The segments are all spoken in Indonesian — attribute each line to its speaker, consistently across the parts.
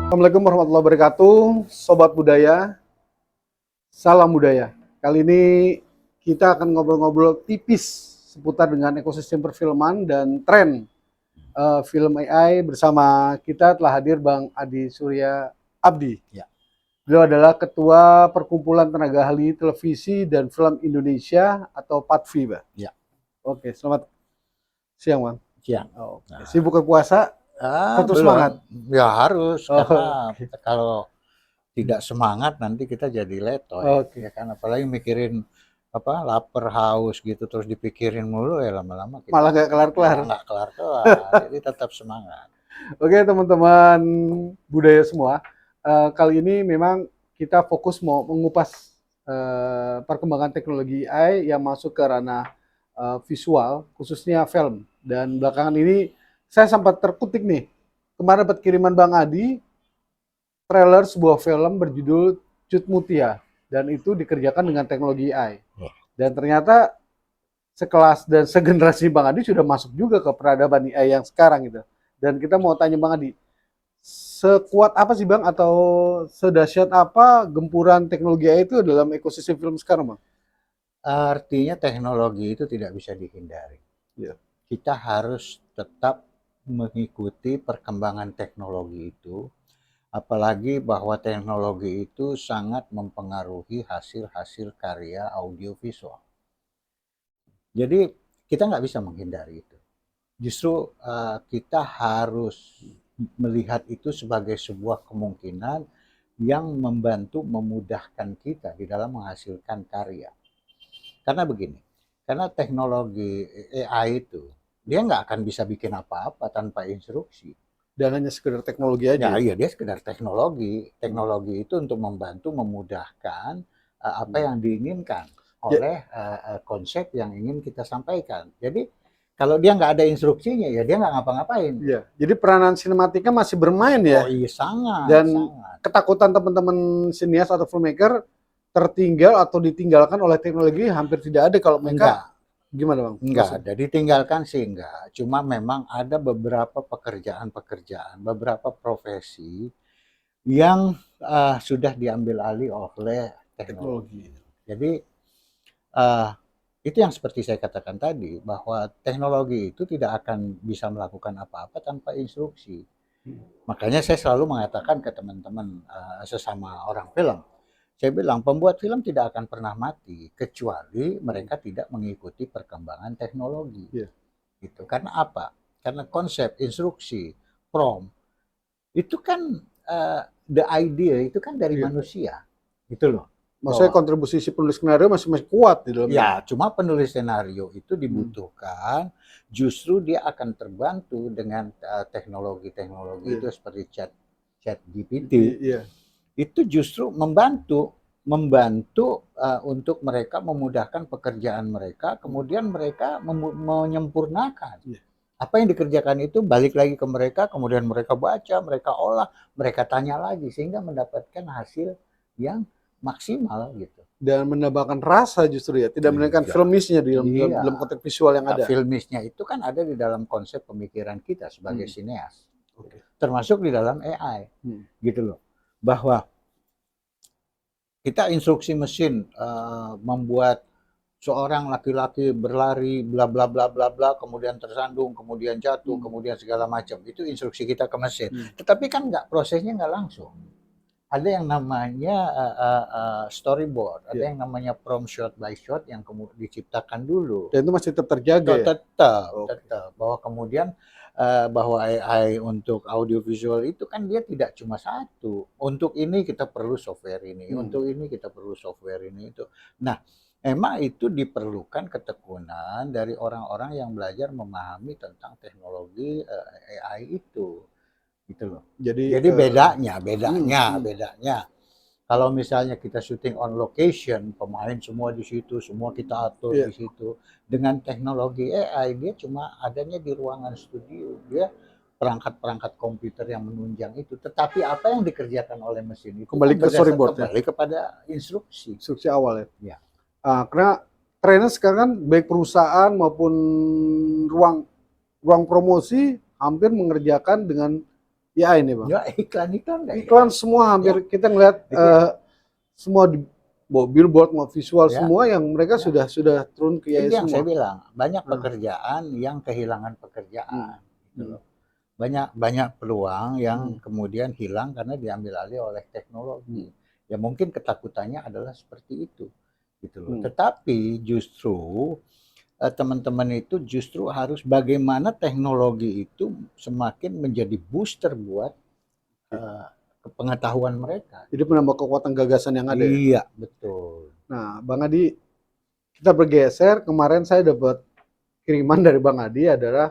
Speaker 1: Assalamualaikum warahmatullahi wabarakatuh, Sobat Budaya, salam budaya. Kali ini kita akan ngobrol-ngobrol tipis seputar dengan ekosistem perfilman dan tren film AI. Bersama kita telah hadir Bang Adi Surya Abdi.
Speaker 2: Ya.
Speaker 1: Beliau adalah Ketua Perkumpulan Tenaga Ahli Televisi dan Film Indonesia atau PATFI, Bang.
Speaker 2: Ya.
Speaker 1: Oke, selamat siang, Bang.
Speaker 2: Siang.
Speaker 1: Nah. Sibuk ke puasa? Tetap
Speaker 2: Belum.
Speaker 1: semangat?
Speaker 2: Ya harus, karena
Speaker 1: okay.
Speaker 2: kalau tidak semangat nanti kita jadi letoy.
Speaker 1: Okay.
Speaker 2: Ya kan, apalagi mikirin lapar, haus gitu terus dipikirin mulu, ya lama-lama kita
Speaker 1: malah nggak kelar-kelar.
Speaker 2: Nggak kelar-kelar. Jadi tetap semangat.
Speaker 1: Oke teman-teman budaya semua, kali ini memang kita fokus mau mengupas perkembangan teknologi AI yang masuk ke ranah visual, khususnya film. Dan belakangan ini saya sempat terkutik nih, kemarin dapat kiriman Bang Adi, trailer sebuah film berjudul Cut Mutia, dan itu dikerjakan dengan teknologi AI. Dan ternyata sekelas dan segenerasi Bang Adi sudah masuk juga ke peradaban AI yang sekarang gitu. Dan kita mau tanya Bang Adi, sekuat apa sih Bang atau sedahsyat apa gempuran teknologi AI itu dalam ekosistem film sekarang, Bang?
Speaker 2: Artinya teknologi itu tidak bisa dihindari.
Speaker 1: Ya.
Speaker 2: Kita harus tetap mengikuti perkembangan teknologi itu, apalagi bahwa teknologi itu sangat mempengaruhi hasil-hasil karya audiovisual. Jadi kita nggak bisa menghindari itu. Justru kita harus melihat itu sebagai sebuah kemungkinan yang membantu memudahkan kita di dalam menghasilkan karya. Karena begini, karena teknologi AI itu, dia nggak akan bisa bikin apa-apa tanpa instruksi.
Speaker 1: Dan hanya sekedar teknologi aja.
Speaker 2: Ya, iya, dia sekedar teknologi. Teknologi itu untuk membantu memudahkan apa yang diinginkan oleh konsep yang ingin kita sampaikan. Jadi kalau dia nggak ada instruksinya, ya dia nggak ngapa-ngapain.
Speaker 1: Iya, jadi peranan sinematika masih bermain ya.
Speaker 2: Oh iya, sangat.
Speaker 1: Dan
Speaker 2: sangat.
Speaker 1: ketakutan teman-teman sinias atau filmmaker tertinggal atau ditinggalkan oleh teknologi hampir tidak ada kalau mereka.
Speaker 2: Enggak.
Speaker 1: Gimana Bang?
Speaker 2: Enggak ada, ditinggalkan sih enggak. Cuma memang ada beberapa pekerjaan-pekerjaan, beberapa profesi yang sudah diambil alih oleh teknologi. Jadi itu yang seperti saya katakan tadi, bahwa teknologi itu tidak akan bisa melakukan apa-apa tanpa instruksi. Makanya saya selalu mengatakan ke teman-teman sesama orang film, saya bilang pembuat film tidak akan pernah mati kecuali mereka tidak mengikuti perkembangan teknologi. Gitu. Karena apa? Karena konsep, instruksi, prompt itu kan the idea itu kan dari manusia, gitu loh.
Speaker 1: Maksudnya kontribusi si penulis skenario masih kuat di dalam.
Speaker 2: Ya, cuma penulis skenario itu dibutuhkan, justru dia akan terbantu dengan teknologi-teknologi itu seperti chat GPT. Itu justru membantu untuk mereka memudahkan pekerjaan mereka, kemudian mereka menyempurnakan. Apa yang dikerjakan itu balik lagi ke mereka, kemudian mereka baca, mereka olah, mereka tanya lagi, sehingga mendapatkan hasil yang maksimal gitu.
Speaker 1: Dan menambahkan rasa justru ya, tidak menambahkan filmisnya di dalam konteks visual yang ada.
Speaker 2: Filmisnya itu kan ada di dalam konsep pemikiran kita sebagai sineas, termasuk di dalam AI, gitu loh. Bahwa kita instruksi mesin membuat seorang laki-laki berlari bla bla bla bla bla, kemudian tersandung, kemudian jatuh, kemudian segala macam, itu instruksi kita ke mesin. Tetapi kan prosesnya nggak langsung. Ada yang namanya storyboard, ada yang namanya prompt shot by shot yang kemudian diciptakan dulu.
Speaker 1: Dan itu masih tetap terjaga.
Speaker 2: Tetap. Bahwa kemudian bahwa AI untuk audiovisual itu kan dia tidak cuma satu. Untuk ini kita perlu software ini, untuk ini kita perlu software ini itu. Nah, memang itu diperlukan ketekunan dari orang-orang yang belajar memahami tentang teknologi AI itu. Gitu loh. Jadi bedanya. Kalau misalnya kita syuting on location, pemain semua di situ, semua kita atur di situ. Dengan teknologi AI, dia cuma adanya di ruangan studio. Dia perangkat-perangkat komputer yang menunjang itu. Tetapi apa yang dikerjakan oleh mesin itu
Speaker 1: kembali ke storyboard,
Speaker 2: kembali kepada instruksi.
Speaker 1: Instruksi awal ya. Karena trennya sekarang kan baik perusahaan maupun ruang promosi hampir mengerjakan dengan AI ini bang.
Speaker 2: Ya iklan-iklan nggak
Speaker 1: Iklan semua hampir kita ngeliat
Speaker 2: Itu ya.
Speaker 1: semua di mau billboard mau visual
Speaker 2: Ya,
Speaker 1: semua yang mereka
Speaker 2: ya.
Speaker 1: sudah turun ke AI
Speaker 2: Itu yang saya
Speaker 1: semua.
Speaker 2: bilang, banyak
Speaker 1: Nah,
Speaker 2: pekerjaan yang kehilangan pekerjaan,
Speaker 1: hmm,
Speaker 2: gitu
Speaker 1: hmm,
Speaker 2: loh. Banyak banyak peluang yang
Speaker 1: hmm,
Speaker 2: kemudian hilang karena diambil alih oleh teknologi.
Speaker 1: hmm,
Speaker 2: Ya mungkin ketakutannya adalah seperti itu, gitu loh.
Speaker 1: hmm.
Speaker 2: Tetapi justru teman-teman itu justru harus bagaimana teknologi itu semakin menjadi booster buat eh, pengetahuan mereka.
Speaker 1: Jadi menambah kekuatan gagasan yang ada ya.
Speaker 2: Iya, betul.
Speaker 1: Nah, Bang Adi, kita bergeser. Kemarin saya dapat kiriman dari Bang Adi adalah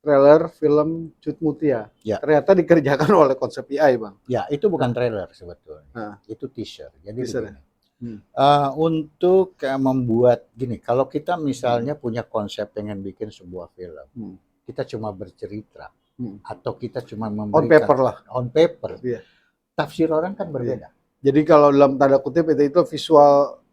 Speaker 1: trailer film Cut Mutia.
Speaker 2: Ya,
Speaker 1: Ternyata dikerjakan oleh konsep AI, Bang.
Speaker 2: ya itu bukan
Speaker 1: Nah,
Speaker 2: trailer sebetulnya.
Speaker 1: nah
Speaker 2: Itu teaser. Jadi
Speaker 1: bisa deh.
Speaker 2: begini.
Speaker 1: Hmm,
Speaker 2: Untuk membuat gini, kalau kita
Speaker 1: hmm,
Speaker 2: misalnya punya konsep pengen bikin sebuah film,
Speaker 1: hmm,
Speaker 2: kita cuma bercerita
Speaker 1: hmm.
Speaker 2: atau kita cuma
Speaker 1: On
Speaker 2: memberikan
Speaker 1: paper lah.
Speaker 2: on paper,
Speaker 1: Iya,
Speaker 2: tafsir orang kan
Speaker 1: iya.
Speaker 2: berbeda.
Speaker 1: Jadi kalau dalam tanda kutip itu visual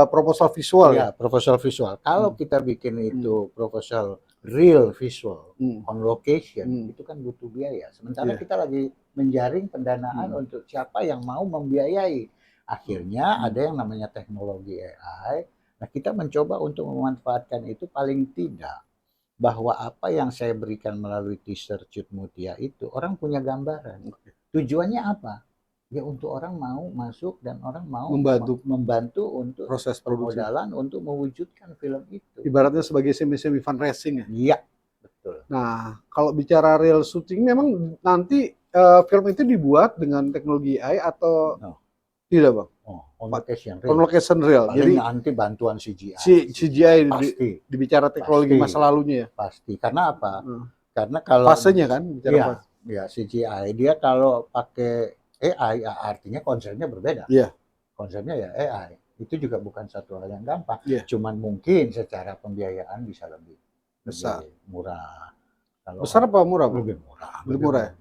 Speaker 1: proposal visual ya.
Speaker 2: Iya, proposal visual. Kalau
Speaker 1: Hmm,
Speaker 2: kita bikin
Speaker 1: hmm,
Speaker 2: itu proposal real visual
Speaker 1: hmm,
Speaker 2: on location,
Speaker 1: hmm.
Speaker 2: itu kan butuh biaya. Sementara
Speaker 1: Iya.
Speaker 2: kita lagi menjaring pendanaan
Speaker 1: Hmm,
Speaker 2: untuk siapa yang mau membiayai. Akhirnya
Speaker 1: hmm.
Speaker 2: ada yang namanya teknologi AI. Nah, kita mencoba untuk memanfaatkan itu paling tidak bahwa apa yang saya berikan melalui teaser Cut Mutia itu orang punya gambaran.
Speaker 1: Oke.
Speaker 2: Tujuannya apa? Ya untuk orang mau masuk dan orang mau
Speaker 1: Membantu
Speaker 2: membantu untuk
Speaker 1: proses produksi.
Speaker 2: permodalan untuk mewujudkan film itu.
Speaker 1: Ibaratnya sebagai semi-semi fundraising ya.
Speaker 2: Iya, betul.
Speaker 1: Nah, kalau bicara real shooting memang nanti film itu dibuat dengan teknologi AI atau
Speaker 2: No.
Speaker 1: tidak, Bang?
Speaker 2: Oh, on
Speaker 1: Pak,
Speaker 2: location
Speaker 1: on
Speaker 2: real.
Speaker 1: location real. Jadi
Speaker 2: Paling nanti bantuan CGI.
Speaker 1: si CGI
Speaker 2: Pasti,
Speaker 1: dibicara teknologi
Speaker 2: pasti,
Speaker 1: masa lalunya ya.
Speaker 2: pasti. Karena apa?
Speaker 1: Hmm.
Speaker 2: Karena kalau
Speaker 1: Fasenya kan bicara
Speaker 2: iya,
Speaker 1: fase.
Speaker 2: ya CGI dia kalau pakai AI ya artinya konsepnya berbeda.
Speaker 1: Iya,
Speaker 2: Konsepnya ya AI. Itu juga bukan satu hal yang gampang.
Speaker 1: iya.
Speaker 2: Cuman mungkin secara pembiayaan bisa
Speaker 1: Besar.
Speaker 2: lebih murah. Kalau
Speaker 1: Besar apa murah, Bang?
Speaker 2: lebih murah,
Speaker 1: Lebih murah ya?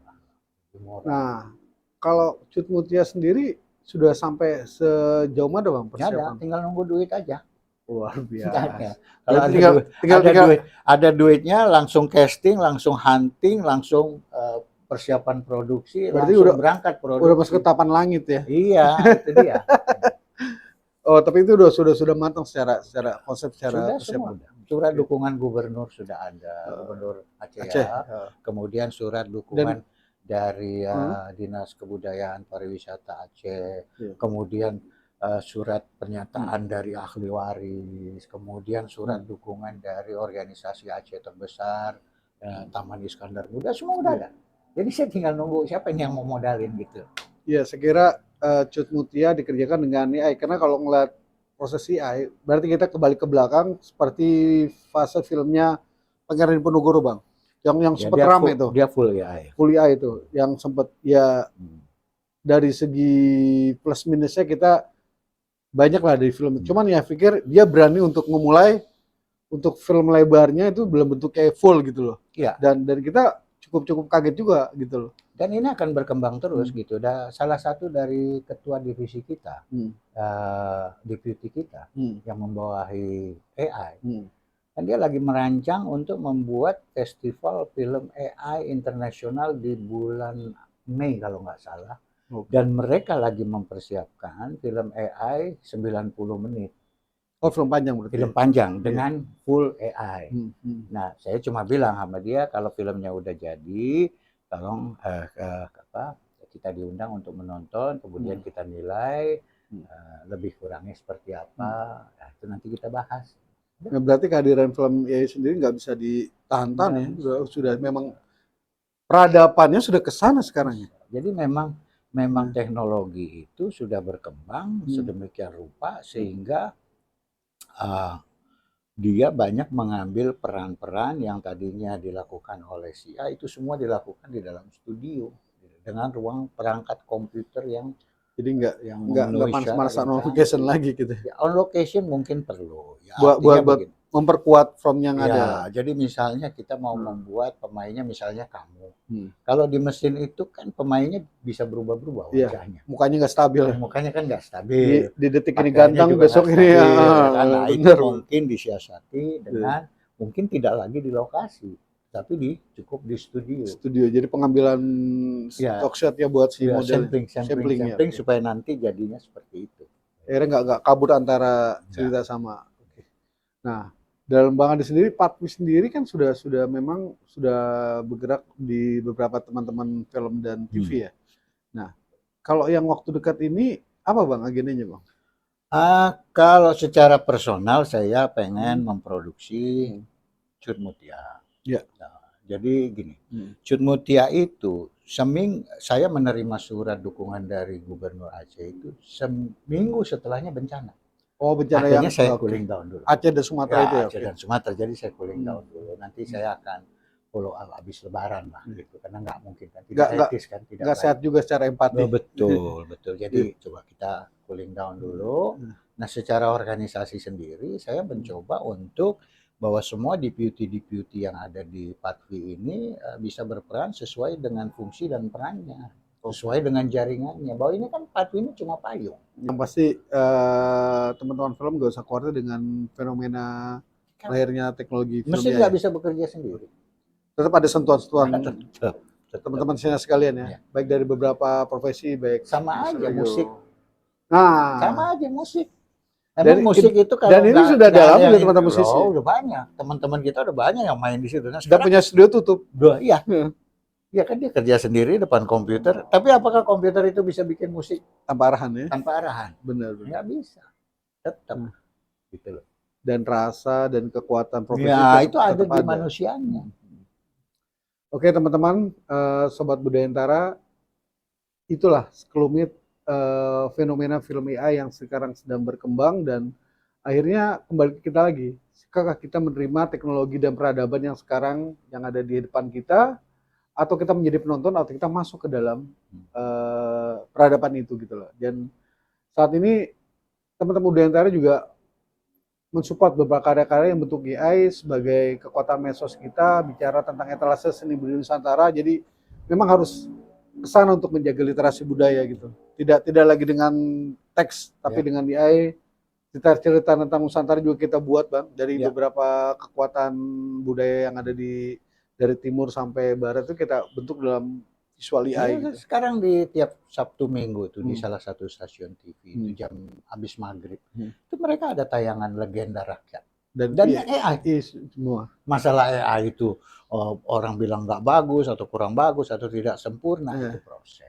Speaker 2: lebih murah.
Speaker 1: Nah, kalau Cut Mutia sendiri sudah sampai sejauh mana, Bang,
Speaker 2: Nggak ada,
Speaker 1: persiapan?
Speaker 2: tinggal nunggu duit aja.
Speaker 1: Luar
Speaker 2: Nggak ada.
Speaker 1: biasa.
Speaker 2: Kalau
Speaker 1: Berarti
Speaker 2: ada
Speaker 1: tinggal
Speaker 2: duit,
Speaker 1: tinggal
Speaker 2: ada
Speaker 1: tinggal
Speaker 2: duit, ada duitnya langsung casting, langsung hunting, langsung persiapan produksi,
Speaker 1: berarti
Speaker 2: langsung
Speaker 1: udah
Speaker 2: berangkat
Speaker 1: masuk ke
Speaker 2: produksi.
Speaker 1: tapan langit ya.
Speaker 2: Iya, itu dia.
Speaker 1: Oh, tapi itu sudah matang secara konsep, secara
Speaker 2: Sudah semua.
Speaker 1: persiapan.
Speaker 2: Surat
Speaker 1: Oke.
Speaker 2: dukungan gubernur sudah ada,
Speaker 1: Eh,
Speaker 2: gubernur Aceh
Speaker 1: Aceh.
Speaker 2: ya. Kemudian surat
Speaker 1: Dan
Speaker 2: dukungan dari
Speaker 1: eh,
Speaker 2: Dinas Kebudayaan Pariwisata Aceh.
Speaker 1: iya.
Speaker 2: Kemudian surat
Speaker 1: Hmm,
Speaker 2: pernyataan dari ahli waris. Kemudian surat
Speaker 1: hmm,
Speaker 2: dukungan dari organisasi Aceh terbesar, Taman Iskandar Muda, semua udah
Speaker 1: iya.
Speaker 2: ada. Jadi saya tinggal nunggu siapa ini yang mau modalin gitu.
Speaker 1: Iya, saya kira Cut Mutia dikerjakan dengan AI karena kalau ngeliat proses AI, berarti kita kembali ke belakang seperti fase filmnya Pangeran Diponegoro, Bang. Yang
Speaker 2: Ya
Speaker 1: sempat rame itu,
Speaker 2: dia full ya.
Speaker 1: full AI itu, yang sempat ya
Speaker 2: Hmm.
Speaker 1: dari segi plus minusnya kita banyak lah dari film.
Speaker 2: Hmm.
Speaker 1: Cuman ya pikir dia berani untuk memulai untuk film lebarnya itu belum bentuk kayak full gitu loh.
Speaker 2: Iya.
Speaker 1: Dan kita cukup kaget juga gitu loh.
Speaker 2: Dan ini akan berkembang terus gitu. Salah satu dari ketua divisi kita, deputy kita yang membawahi AI, dan dia lagi merancang untuk membuat festival film AI internasional di bulan Mei kalau nggak salah. Dan mereka lagi mempersiapkan film AI 90 menit.
Speaker 1: Oh, film panjang berarti.
Speaker 2: Film panjang dengan full AI. Nah, saya cuma bilang sama dia kalau filmnya udah jadi, tolong kita diundang untuk menonton, kemudian kita nilai lebih kurangnya seperti apa. Nah, itu nanti kita bahas.
Speaker 1: Nah, berarti kehadiran film AI sendiri nggak bisa ditahan ya. Sudah memang peradabannya sudah ke sana sekarang ya.
Speaker 2: Jadi memang teknologi itu sudah berkembang sedemikian rupa sehingga dia banyak mengambil peran-peran yang tadinya dilakukan oleh CIA itu semua dilakukan di dalam studio dengan ruang perangkat komputer yang
Speaker 1: jadi nggak panas-panasan on location lagi gitu.
Speaker 2: Ya, on location mungkin perlu. Ya,
Speaker 1: buat memperkuat from yang ada.
Speaker 2: Jadi misalnya kita mau membuat pemainnya misalnya kamu. Kalau di mesin itu kan pemainnya bisa berubah-berubah wajahnya.
Speaker 1: Mukanya nggak stabil.
Speaker 2: Mukanya kan nggak stabil.
Speaker 1: Di detik ini ganteng, besok ini
Speaker 2: ya. Nah, itu mungkin disiasati dengan mungkin tidak lagi di lokasi. cukup di studio.
Speaker 1: Studio. Jadi pengambilan
Speaker 2: Ya,
Speaker 1: stock shot ya buat si
Speaker 2: ya
Speaker 1: model.
Speaker 2: sampling
Speaker 1: Ya.
Speaker 2: supaya nanti jadinya seperti itu.
Speaker 1: Akhirnya nggak kabur antara cerita sama. Oke. Nah, dalam Bang Adi sendiri, Patwi sendiri kan sudah memang sudah bergerak di beberapa teman-teman film dan TV ya. Nah, kalau yang waktu dekat ini apa Bang agendanya Bang?
Speaker 2: Kalau secara personal saya pengen memproduksi Cut Mutia.
Speaker 1: Ya.
Speaker 2: Nah, jadi gini, Cut Mutia itu saya menerima surat dukungan dari Gubernur Aceh itu seminggu setelahnya bencana.
Speaker 1: Oh, bencana
Speaker 2: Akhirnya
Speaker 1: yang
Speaker 2: saya cooling down dulu.
Speaker 1: Aceh dan Sumatera itu ya?
Speaker 2: Aceh dan Sumatera, jadi saya cooling down dulu. Nanti saya akan follow up habis Lebaran lah gitu, karena nggak mungkin kan, tidak etis kan, tidak
Speaker 1: sehat juga secara empati.
Speaker 2: Betul. Jadi coba kita cooling down dulu. Nah, secara organisasi sendiri saya mencoba untuk bahwa semua deputy yang ada di Patwi ini bisa berperan sesuai dengan fungsi dan perannya, sesuai dengan jaringannya. Bahwa ini kan Patwi ini cuma payung.
Speaker 1: Yang pasti teman-teman film gak usah khawatir dengan fenomena lahirnya teknologi film.
Speaker 2: Mesin nggak bisa bekerja sendiri.
Speaker 1: Tetap ada sentuhan-sentuhan teman-teman sini sekalian ya. Baik dari beberapa profesi, baik
Speaker 2: sama aja musik.
Speaker 1: Nah,
Speaker 2: sama aja musik. Emang musik itu kalau
Speaker 1: dan ini sudah dalam ya teman-teman musisi.
Speaker 2: Udah banyak. Teman-teman kita udah banyak yang main di situ. Nah,
Speaker 1: sudah punya studio tutup.
Speaker 2: Iya. Ya kan dia kerja sendiri depan komputer. Tapi apakah komputer itu bisa bikin musik
Speaker 1: tanpa arahan ya?
Speaker 2: Tanpa arahan.
Speaker 1: Benar.
Speaker 2: Nggak bisa. Tetap. Gitu loh.
Speaker 1: Dan rasa dan kekuatan profesi
Speaker 2: itu ada di manusianya.
Speaker 1: Oke teman-teman, Sobat Budayantara, itulah sekelumit fenomena film AI yang sekarang sedang berkembang dan akhirnya kembali ke kita lagi. Apakah kita menerima teknologi dan peradaban yang sekarang yang ada di depan kita, atau kita menjadi penonton, atau kita masuk ke dalam peradaban itu gitu loh. Dan saat ini teman-teman Budayantara juga mensupport beberapa karya-karya yang bentuk AI sebagai kekuatan medsos kita, bicara tentang etalase seni budaya Nusantara. Jadi memang harus kesana untuk menjaga literasi budaya gitu. Tidak lagi dengan teks, tapi dengan AI. Cerita tentang Nusantara juga kita buat Bang, dari beberapa kekuatan budaya yang ada dari timur sampai barat itu kita bentuk dalam visual AI. Gitu.
Speaker 2: Sekarang di tiap Sabtu Minggu itu di salah satu stasiun TV itu jam habis maghrib itu mereka ada tayangan legenda rakyat dan AI
Speaker 1: semua.
Speaker 2: Masalah AI itu orang bilang nggak bagus atau kurang bagus atau tidak sempurna itu proses.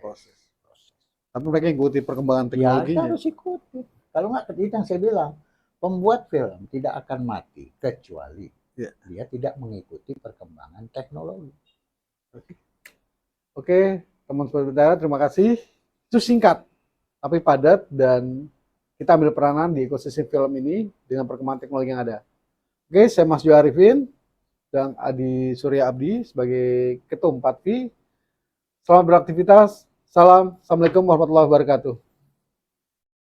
Speaker 1: Tapi mereka ikuti perkembangan teknologinya.
Speaker 2: Ya, harus ikuti. Kalau nggak, itu yang saya bilang, pembuat film tidak akan mati kecuali dia tidak mengikuti perkembangan teknologi.
Speaker 1: Oke, teman-teman Budayantara, terima kasih. Itu singkat, tapi padat, dan kita ambil peranan di ekosistem film ini dengan perkembangan teknologi yang ada. Oke, saya Mas Jo Arifin dan Adi Surya Abdi sebagai Ketum Patwi. Selamat beraktivitas. Salam. Assalamualaikum warahmatullahi wabarakatuh.